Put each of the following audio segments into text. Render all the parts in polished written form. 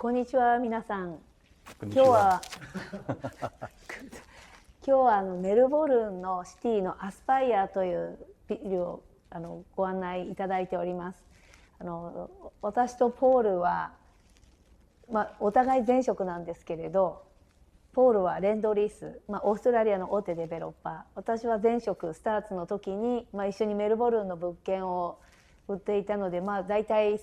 こんにちは皆さん。こんにちは。今日はメルボルンのシティのアスパイアというビルをご案内いただいております。私とポールは、お互い前職なんですけれど、ポールはレンドリース、オーストラリアの大手デベロッパー、私は前職スターツの時に、一緒にメルボルンの物件を売っていたので、大体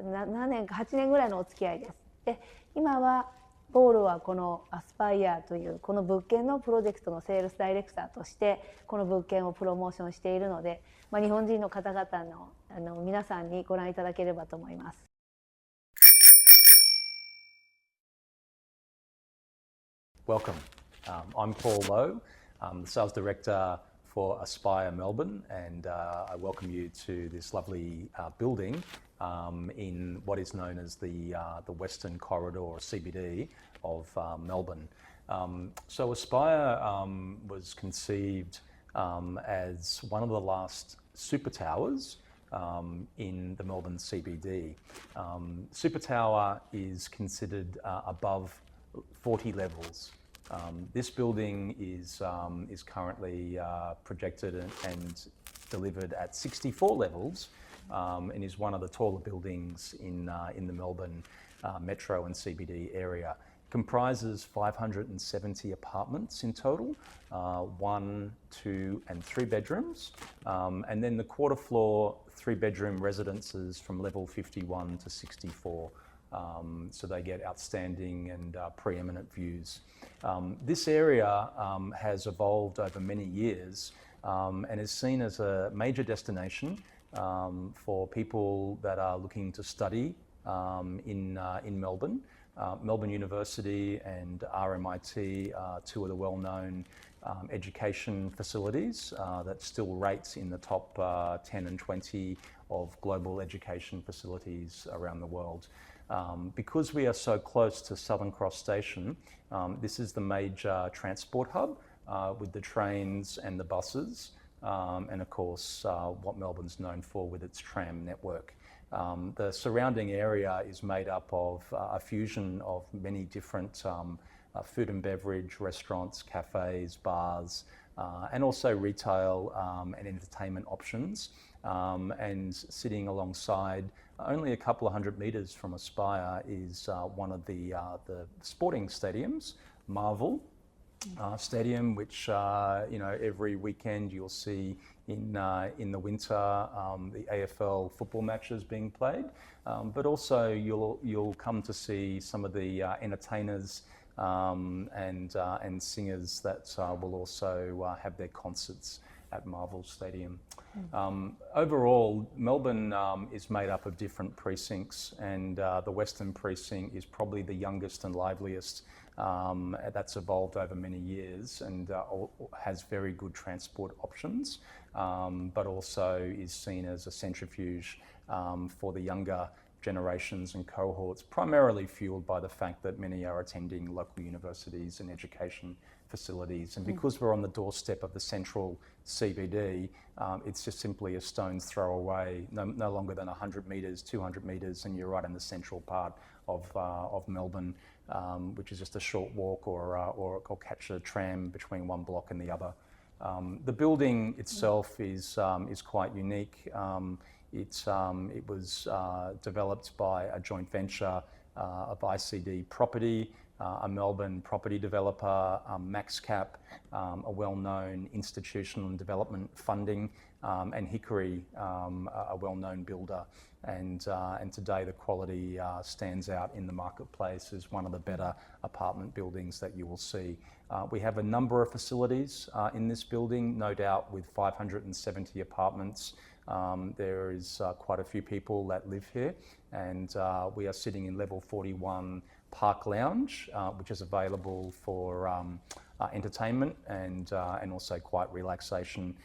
何年か8年ぐらいのお付き合いです。で今はポールはこのアスパイアというこの物件のプロジェクトのセールスダイレクターとしてこの物件をプロモーションしているので、日本人の方々の皆さんにご覧いただければと思います。Welcome. I'm Paul Lowe, the Sales Director for Aspire Melbourne, and I welcome you to this lovely building in what is known as the Western Corridor or CBD of Melbourne. So Aspire was conceived as one of the last super towers in the Melbourne CBD. Super tower is considered above 40 levels. This building is currently projected and delivered at 64 levels and is one of the taller buildings in the Melbourne metro and CBD area. Comprises 570 apartments in total, 1, 2 and 3 bedrooms, and then the quarter floor 3-bedroom residences from level 51 to 64. So they get outstanding and preeminent views. This area has evolved over many years and is seen as a major destination for people that are looking to study in Melbourne. Melbourne University and RMIT are two of the well-known education facilities that still rate in the top 10 and 20 of global education facilities around the world. Because we are so close to Southern Cross Station, this is the major transport hub with the trains and the buses, and of course what Melbourne's known for with its tram network. The surrounding area is made up of a fusion of many different food and beverage, restaurants, cafes, bars, and also retail and entertainment options. And sitting alongside, only a couple of 100 metres from Aspire, is one of the sporting stadiums, Marvel Stadium, which every weekend you'll see in the winter the AFL football matches being played, but also you'll come to see some of the entertainers and singers that will also have their concerts at Marvel Stadium. Overall, Melbourne is made up of different precincts, and the Western precinct is probably the youngest and liveliest. That's evolved over many years and has very good transport options, but also is seen as a centrifuge for the younger generations and cohorts, primarily fueled by the fact that many are attending local universities and education facilities. And because we're on the doorstep of the central CBD, it's just simply a stone's throw away, no longer than 100 metres, 200 metres, and you're right in the central part of Melbourne, which is just a short walk or catch a tram between one block and the other. The building itself is quite unique. It was developed by a joint venture of ICD Property, a Melbourne property developer, MaxCap, a well-known institutional and development funding, and Hickory, a well-known builder. And today the quality stands out in the marketplace as one of the better apartment buildings that you will see. We have a number of facilities in this building, no doubt with 570 apartments. There is quite a few people that live here, and we are sitting in level 41 Park Lounge, which is available for entertainment and also quite relaxation.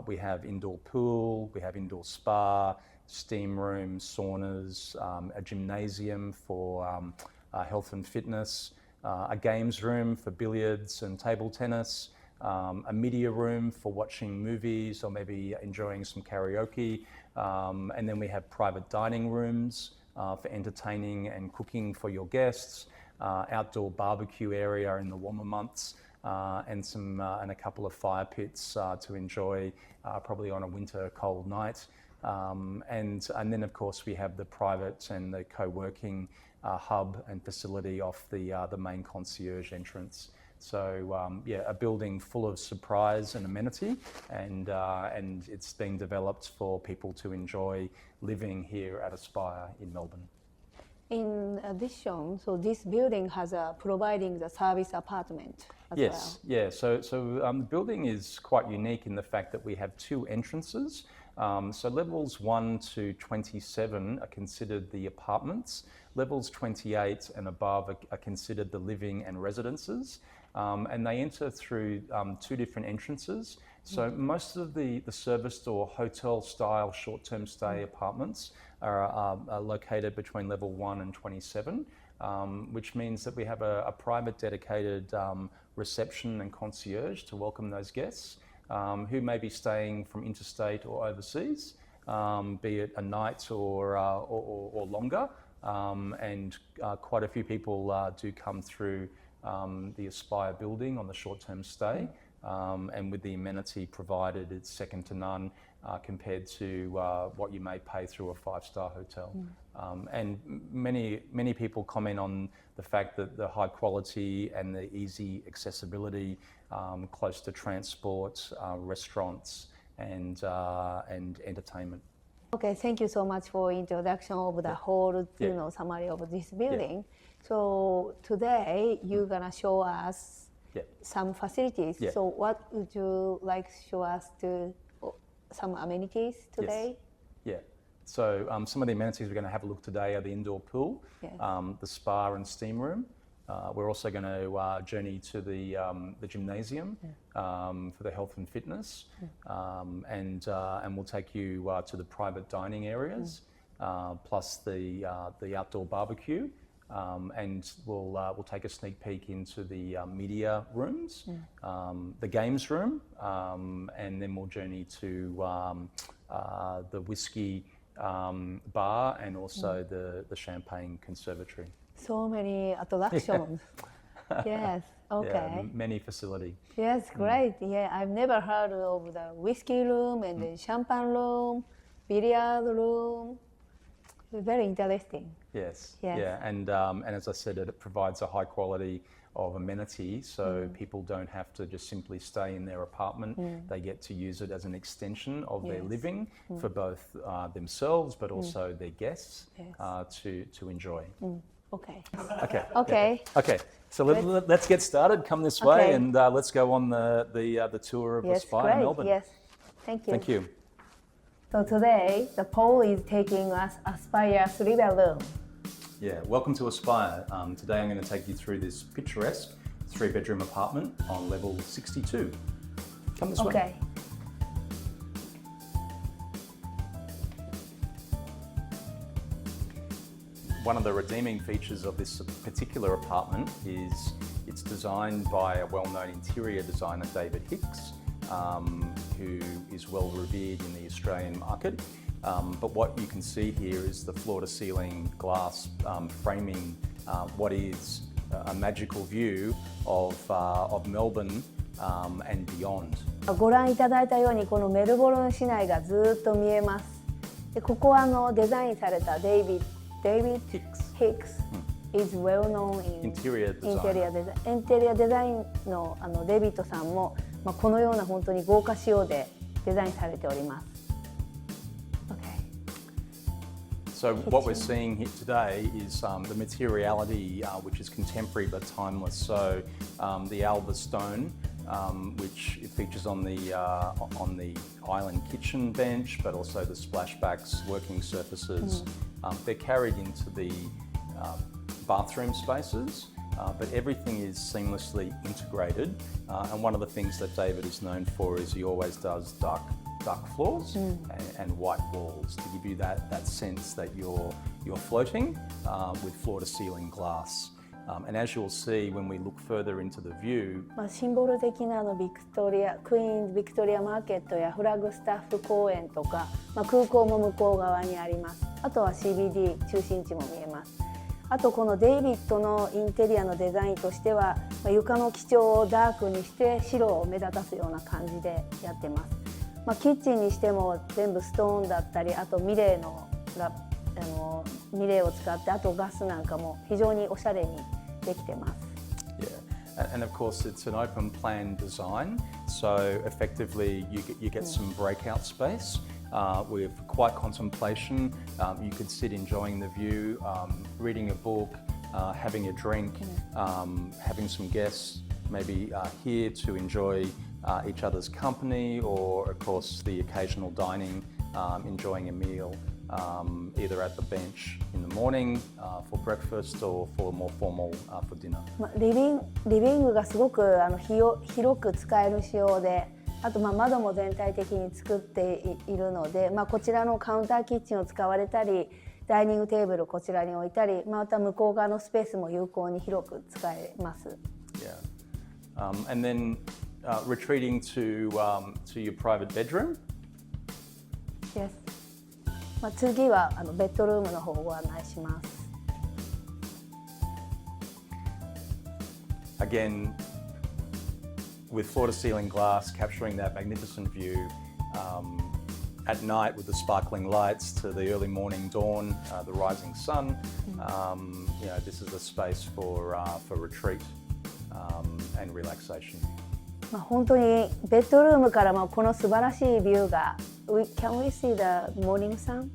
We have indoor pool, we have indoor spa, steam rooms, saunas, a gymnasium for health and fitness, a games room for billiards and table tennis, a media room for watching movies or maybe enjoying some karaoke, and then we have private dining rooms for entertaining and cooking for your guests, outdoor barbecue area in the warmer months, and a couple of fire pits to enjoy probably on a winter cold night. And then of course we have the private and the co-working hub and facility off the main concierge entrance. So yeah, a building full of surprise and amenity, and it's been developed for people to enjoy living here at Aspire in Melbourne. In addition, so this building has providing the service apartment as well. Yes, yeah. So the building is quite unique in the fact that we have two entrances. So levels 1 to 27 are considered the apartments. Levels 28 and above are considered the living and residences. And they enter through two different entrances. So most of the serviced or hotel-style short-term stay apartments are located between level 1 and 27, which means that we have a private dedicated reception and concierge to welcome those guests who may be staying from interstate or overseas, be it a night or longer. And quite a few people do come through the Aspire building on the short-term stay, and with the amenity provided, it's second to none compared to what you may pay through a five-star hotel. And many people comment on the fact that the high quality and the easy accessibility, close to transport, restaurants, and entertainment. Okay, thank you so much for introduction of the whole, summary of this building. So today you're gonna show us some facilities. So what would you like to show us some amenities today? Yeah. So some of the amenities we're going to have a look today are the indoor pool, the spa and steam room. We're also going to journey to the gymnasium for the health and fitness, and we'll take you to the private dining areas, plus the outdoor barbecue, and we'll take a sneak peek into the media rooms, the games room, and then we'll journey to the whiskey bar and also the champagne conservatory. So many attractions. Yes, okay. Yeah, many facility. Yes, great. Yeah, I've never heard of the whiskey room and the champagne room, billiard room. Very interesting. Yes. Yeah, and as I said, it provides a high quality of amenity, so people don't have to just simply stay in their apartment. They get to use it as an extension of their living for both themselves, but also their guests to enjoy. Okay. Okay. So let's get started. Come this way, and let's go on the tour of Aspire Melbourne. Yes. Thank you. Thank you. So today, the Paul is taking us Aspire 3-bedroom. Yeah, welcome to Aspire. Today I'm going to take you through this picturesque 3-bedroom apartment on level 62. Come this way. Okay. One of the redeeming features of this particular apartment is it's designed by a well-known interior designer, David Hicks, who is well revered in the Australian market. But what you can see here is the floor-to-ceiling glass framing what is a magical view of Melbourne and beyond. ご覧いただいたようにこのメルボルン市内がずっと見えます。でここはデザインされたDavid Hicks is well known in interior design. インテリアデザインのデビッドさんも、このような本当に豪華仕様でデザインされております。So what we're seeing here today is the materiality which is contemporary but timeless. So the Alba stone, which features on the island kitchen bench, but also the splashbacks, working surfaces. They're carried into the bathroom spaces, but everything is seamlessly integrated. And one of the things that David is known for is he always does dark floors and white walls to give you that sense that you're floating with floor-to-ceiling glass. And as you'll see when we look further into the view, シンボル的なビクトリア、クイーンズビクトリアマーケットやフラッグスタッフ公園とか、空港も向こう側にあります。あとは CBD 中心地も見えます。あとこのデイビッドのインテリアのデザインとしては、床の基調をダークにして白を目立たすような感じでやってます。キッチンにしても全部ストーンだったり、あとミレーを使って、あとガスなんかも非常におしゃれにできてます。Yeah, and of course it's an open plan design, so effectively you get some breakout space with quiet contemplation. You could sit enjoying the view, reading a book, having a drink, having some guests maybe here to enjoy each other's company, or of course the occasional dining, enjoying a meal. Either at the bench in the morning for breakfast or for more formal for dinner. リビングがすごく広く使える仕様で、あと窓も全体的に作っているので、こちらのカウンターキッチンを使われたり、ダイニングテーブルこちらに置いたり、また向こう側のスペースも有効に広く使えます。Yeah. And then retreating to your private bedroom. Yes. 次はベッドルームの方をご案内します。Again, with floor-to-ceiling glass capturing that magnificent view, at night with the sparkling lights to the early morning dawn, the rising sun. This is a space for retreat and relaxation. 本当にベッドルームからもこの素晴らしいビューが。Can we see the morning sun?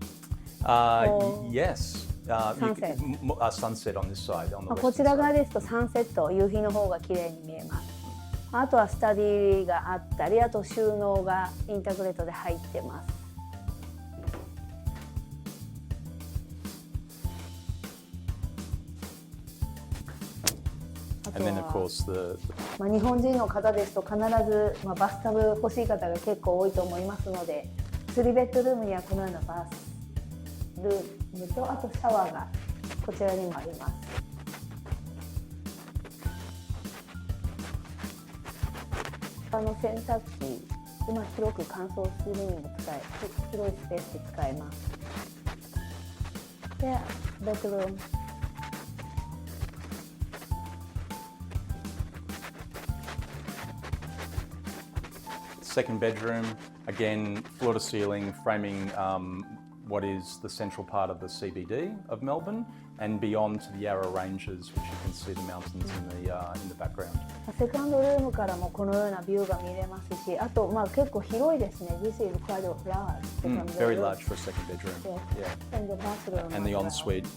Yes. Sunset. Sunset on this side. On the こちら側ですとサンセット、夕日の方が綺麗に見えます。あとはスタディがあったり、あと収納がインタグレートで入ってます。And then of course the 日本人の方ですと必ず、バスタブ欲しい方が結構多いと思いますので、3ベッドルームにはこのようなバスルームと、あとシャワーがこちらにもあります。洗濯機、広く乾燥するにも広いスペースで使えます。で、ベッドルーム。Second bedroom, again, floor to ceiling, framing what is the central part of the CBD of Melbourne and beyond to the Yarra Ranges, which you can see the mountains in the background. セカンドルームからもこのようなビューが見れますし、あと結構広いですね。This is quite large. Very large for a second bedroom. Yeah. And the bathroom. And the ensuite,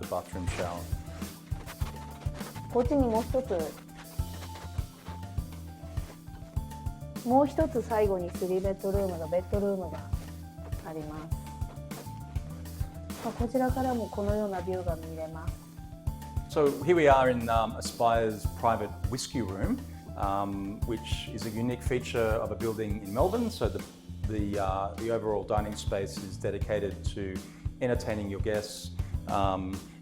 the bathroom shower. こっちにもう一つ最後に3ベッドルームのベッドルームがあります。こちらからもこのようなビューが見れます。So here we are in Aspire's private whiskey room, which is a unique feature of a building in Melbourne. So the overall dining space is dedicated to entertaining your guests,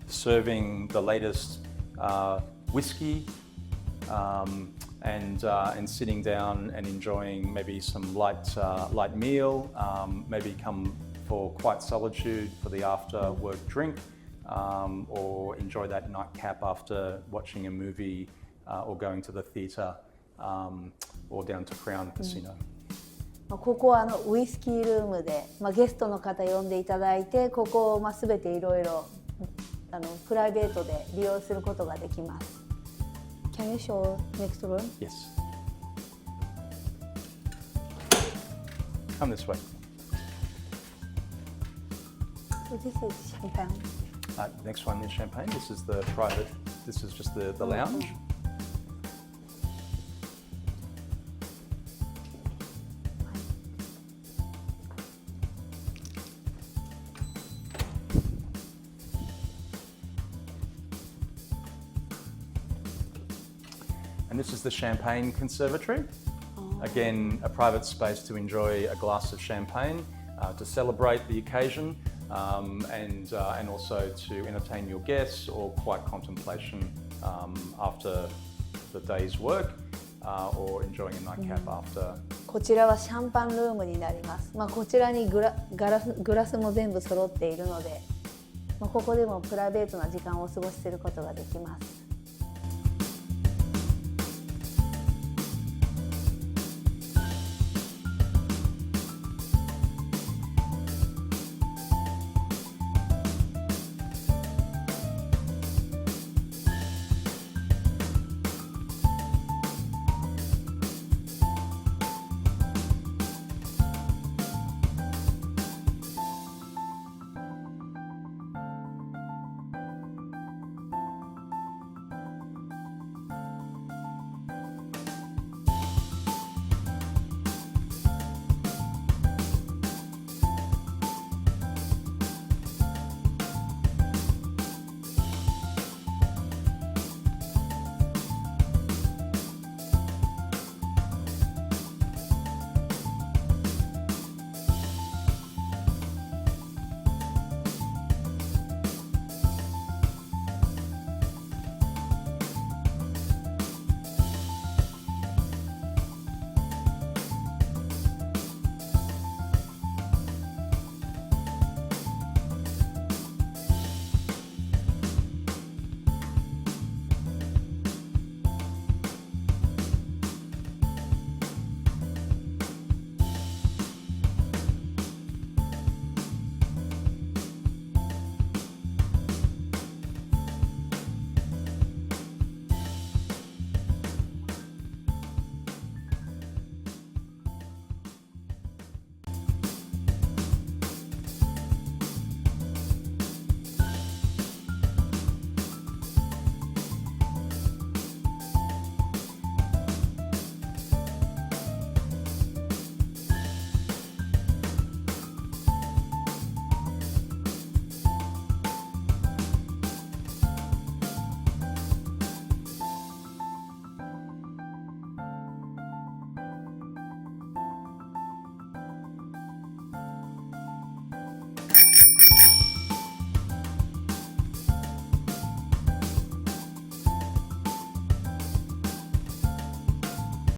serving the latest whiskey. And sitting down and enjoying maybe some light meal, maybe come for quiet solitude for the after work drink, or enjoy that nightcap after watching a movie or going to the theatre or down to Crown Casino. ここはウイスキールームで、ゲストの方呼んでいただいて、ここを全ていろいろプライベートで利用することができます。Can you show next room? Yes. Come this way. So this is champagne. Next one is champagne. This is the private. This is just the lounge. And this is the champagne conservatory. Again, a private space to enjoy a glass of champagne, to celebrate the occasion, and also to entertain your guests or quiet contemplation after the day's work or enjoying a nightcap after. こちらはシャンパンルームになります。こちらにグラスも全部揃っているので、ここでもプライベートな時間を過ごせることができます。